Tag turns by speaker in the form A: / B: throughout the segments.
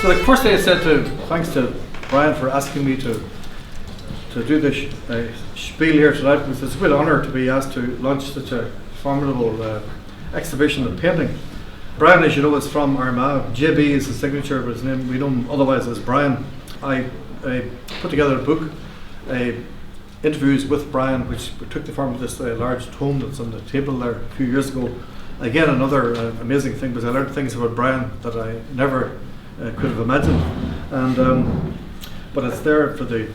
A: So the first thing I said thanks to Brian for asking me to do this spiel here tonight, because it's a real honour to be asked to launch such a formidable exhibition of painting. Brian, as you know, is from Armagh. JB is his signature, but his name, we know him otherwise as Brian. I put together a book, interviews with Brian, which took the form of this large tome that's on the table there a few years ago. Again, another amazing thing, because I learned things about Brian that I never could have imagined. And but it's there for the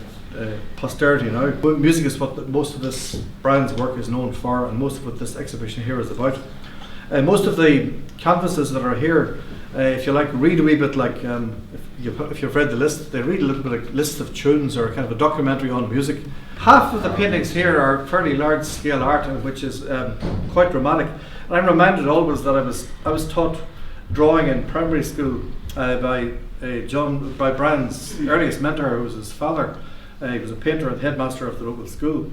A: posterity now. Music is what most of this Brian's work is known for, and most of what this exhibition here is about. Most of the canvases that are here, if you like, read a wee bit like, if you've read the list, they read a little bit like lists of tunes or kind of a documentary on music. Half of the paintings here are fairly large scale art, which is quite dramatic. And I'm reminded always that I was taught drawing in primary school by Brian's earliest mentor, who was his father. He was a painter and headmaster of the local school.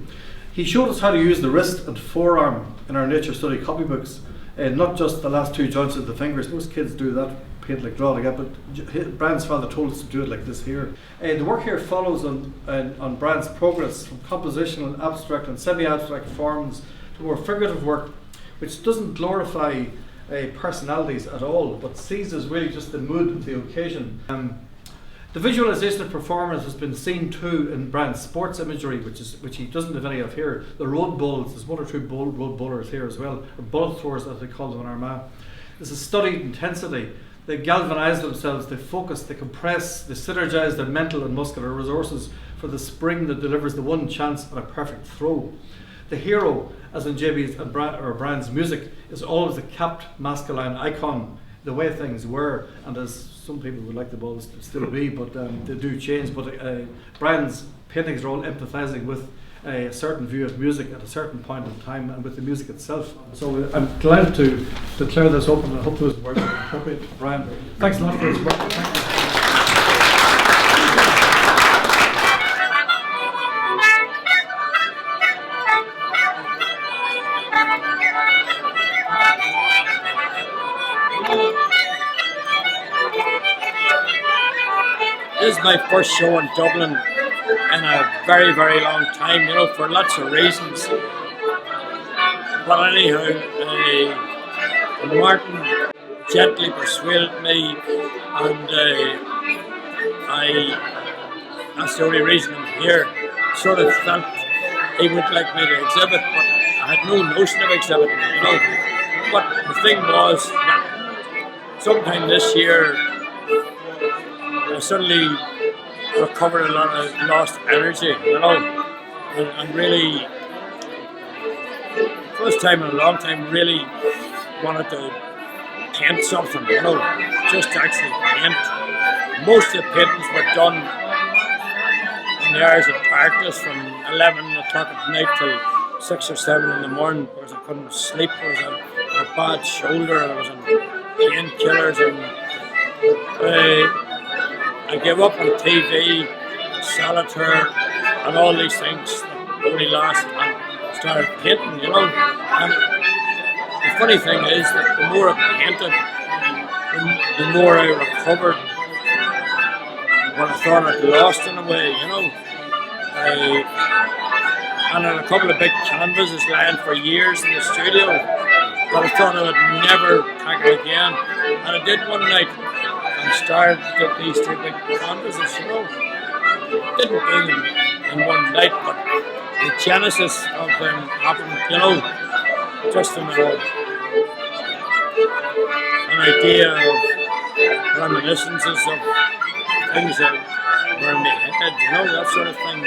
A: He showed us how to use the wrist and forearm in our nature study copybooks, not just the last two joints of the fingers. Most kids do that, paint like, draw like that, but Brian's father told us to do it like this here. The work here follows on Brian's progress from compositional, abstract and semi-abstract forms to more figurative work, which doesn't glorify personalities at all, but seizes really just the mood of the occasion. The visualization of performance has been seen too in Brian's sports imagery, which he doesn't have any of here. The road bowls, there's one or two road bowlers here as well, or bullet throwers as they call them in Armagh. This is studied intensity. They galvanise themselves, they focus, they compress, they synergise their mental and muscular resources for the spring that delivers the one chance at a perfect throw. The hero, as in JB's or Brian's music, is always a capped masculine icon, the way things were, and as some people would like the balls to still be, but they do change. But Brian's paintings are all empathising with a certain view of music at a certain point in time and with the music itself. So I'm delighted to declare this open, and I hope those words are appropriate. Brian, thanks a lot for his work. Thank you.
B: This is my first show in Dublin in a very, very long time, for lots of reasons. But anyhow, Martin gently persuaded me, and that's the only reason I'm here. Sort of felt he would like me to exhibit, but I had no notion of exhibiting, But the thing was that sometime this year, I suddenly recovered a lot of lost energy, and really, first time in a long time, really wanted to paint something, just to actually paint. Most of the paintings were done in the hours of darkness from 11 o'clock at night till 6 or 7 in the morning, because I couldn't sleep. I was on a bad shoulder, and I was on painkillers, and I gave up on TV, solitaire, and all these things that only last, and started painting, And the funny thing is that the more I painted, the more I recovered what I thought I'd lost in a way, And had a couple of big canvases lying for years in the studio that I thought I would never tackle again. And I did one night, and started to get these two big canvases, Didn't do them in one night, but the genesis of them happened, just in an idea of reminiscences of things that were in my head, that sort of thing,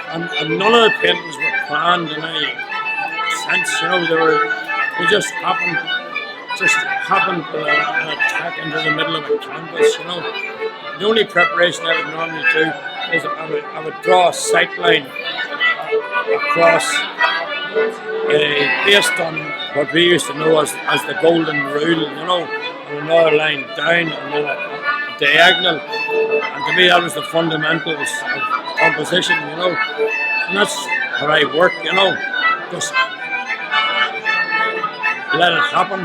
B: And none of the paintings were planned in any sense, they just happened with an attack into the middle of a canvas, The only preparation I would normally do is I would draw a sight line across, based on what we used to know as the golden rule, and another line down, and then a diagonal. And to me that was the fundamentals of composition, And that's how I work, just let it happen,